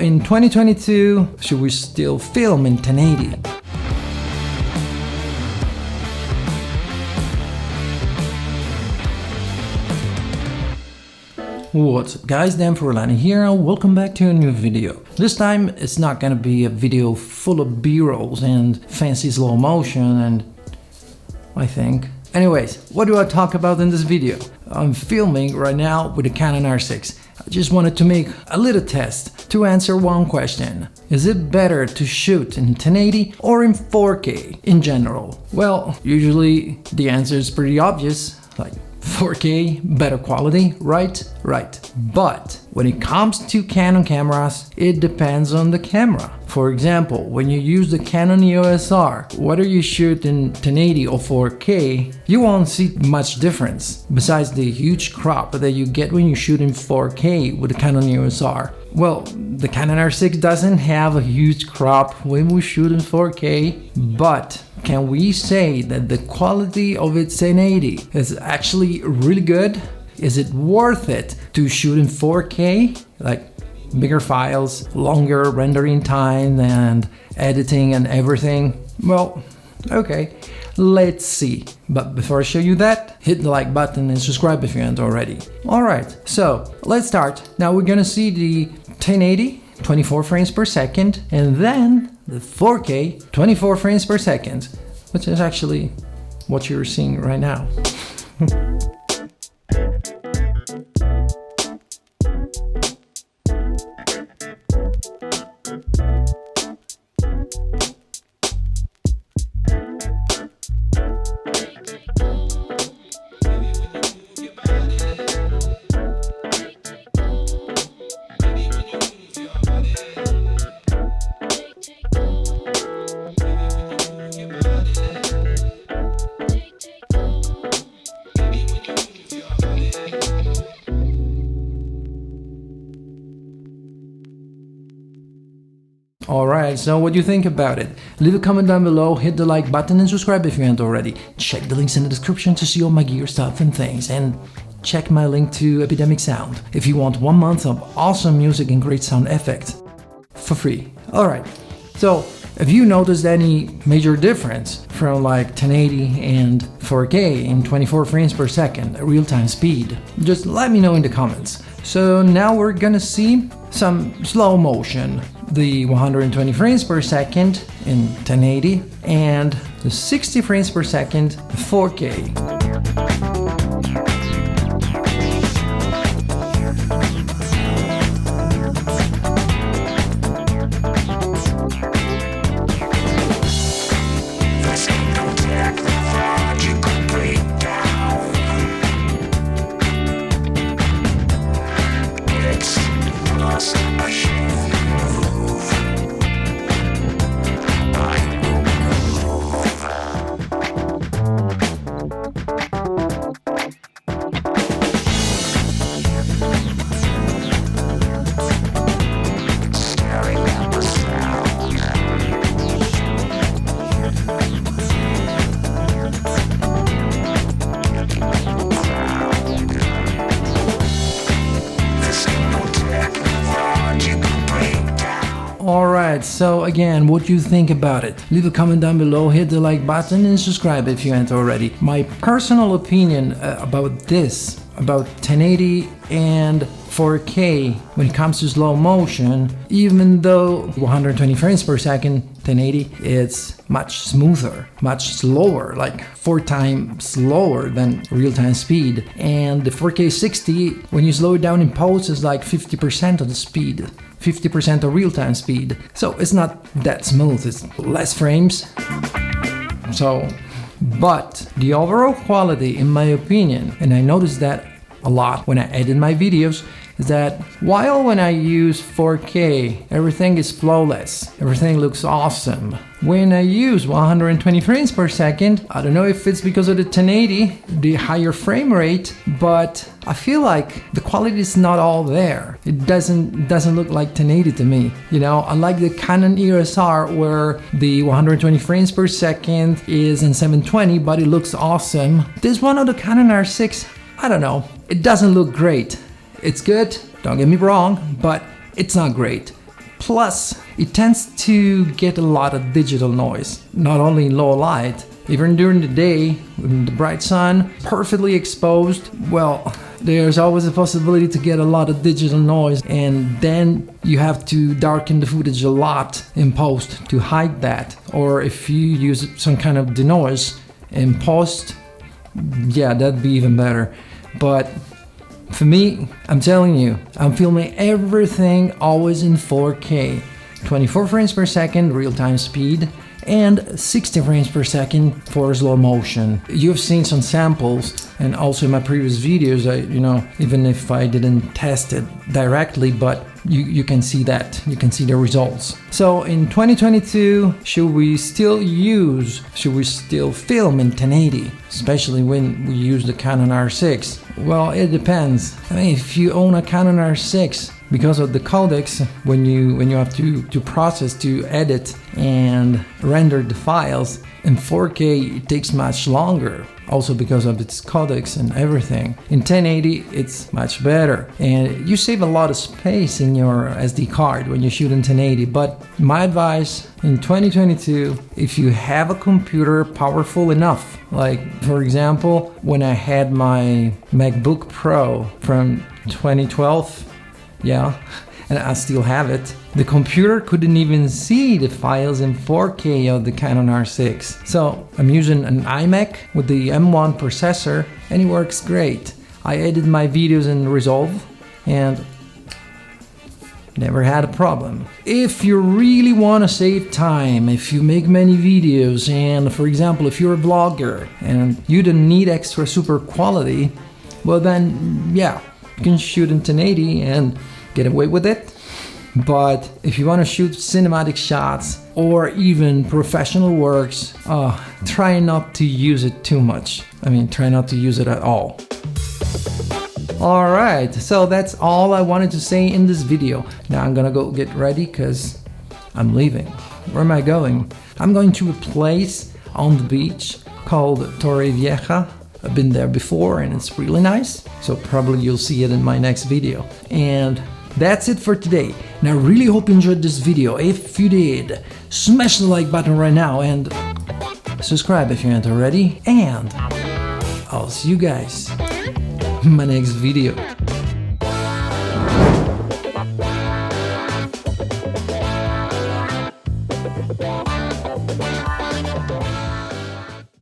In 2022, should we still film in 1080? What's up guys, Dan Frullani here and welcome back to a new video. This time it's not gonna be a video full of b-rolls and fancy slow motion and I think. Anyways, what do I talk about in this video? I'm filming right now with the Canon R6. I just wanted to make a little test to answer one question. Is it better to shoot in 1080 or in 4K in general? Well, usually the answer is pretty obvious, like 4K, better quality, right? Right. But when it comes to Canon cameras, it depends on the camera. For example, when you use the Canon EOS R, whether you shoot in 1080 or 4K, you won't see much difference, besides the huge crop that you get when you shoot in 4K with the Canon EOS R. Well, the Canon R6 doesn't have a huge crop when we shoot in 4K, but can we say that the quality of its 1080 is actually really good? Is it worth it to shoot in 4K? Like bigger files, longer rendering time and editing and everything? Well, okay, let's see. But before I show you that, hit the like button and subscribe if you haven't already. Alright, so let's start. Now we're gonna see the 1080, 24 frames per second, and then the 4K, 24 frames per second, which is actually what you're seeing right now. Alright, so what do you think about it? Leave a comment down below, hit the like button and subscribe if you haven't already. Check the links in the description to see all my gear stuff and things, and check my link to Epidemic Sound if you want 1 month of awesome music and great sound effects for free. Alright, so have you noticed any major difference from like 1080 and 4K in 24 frames per second at real-time speed? Just let me know in the comments. So now we're gonna see some slow motion, the 120 frames per second in 1080 and the 60 frames per second 4K. Alright, so again, what do you think about it? Leave a comment down below, hit the like button and subscribe if you haven't already. My personal opinion about this, about 1080 and 4K when it comes to slow motion, even though 120 frames per second 1080, it's much smoother, much slower, like 4 times slower than real-time speed. And the 4K 60, when you slow it down in post, is like 50% of the speed, 50% of real-time speed. So it's not that smooth, it's less frames. So, but the overall quality, in my opinion, and I noticed that a lot when I edit my videos, is that while when I use 4K, everything is flawless, everything looks awesome. When I use 120 frames per second, I don't know if it's because of the 1080, the higher frame rate, but I feel like the quality is not all there. It doesn't look like 1080 to me. You know, unlike the Canon EOS R where the 120 frames per second is in 720, but it looks awesome. This one of the Canon R6, I don't know, it doesn't look great. It's good, don't get me wrong, but it's not great. Plus, it tends to get a lot of digital noise, not only in low light, even during the day, in the bright sun, perfectly exposed. Well, there's always a possibility to get a lot of digital noise, and then you have to darken the footage a lot in post to hide that. Or if you use some kind of denoise in post, yeah, that'd be even better. But for me, I'm telling you, I'm filming everything always in 4K, 24 frames per second real-time speed, and 60 frames per second for slow motion. You've seen some samples, and also in my previous videos, even if I didn't test it directly, but you can see that, you can see the results. So in 2022, should we still film in 1080, especially when we use the Canon R6? Well, it depends. I mean, if you own a Canon R6, because of the codecs, when you have to process, to edit and render the files in 4K, it takes much longer. Also because of its codecs and everything. In 1080, it's much better, and you save a lot of space in your SD card when you shoot in 1080. But my advice in 2022, if you have a computer powerful enough, like for example, when I had my MacBook Pro from 2012, yeah, and I still have it. The computer couldn't even see the files in 4K of the Canon R6. So I'm using an iMac with the M1 processor, and it works great. I edit my videos in Resolve and never had a problem. If you really want to save time, if you make many videos, and for example, if you're a vlogger and you don't need extra super quality, well then, yeah, you can shoot in 1080 and get away with it. But if you want to shoot cinematic shots or even professional works, try not to use it too much. I mean, try not to use it at all. Alright, so that's all I wanted to say in this video. Now I'm gonna go get ready because I'm leaving. Where am I going? I'm going to a place on the beach called Torrevieja. I've been there before and it's really nice, so probably you'll see it in my next video. And that's it for today. And I really hope you enjoyed this video. If you did, smash the like button right now and subscribe if you aren't already. And I'll see you guys in my next video.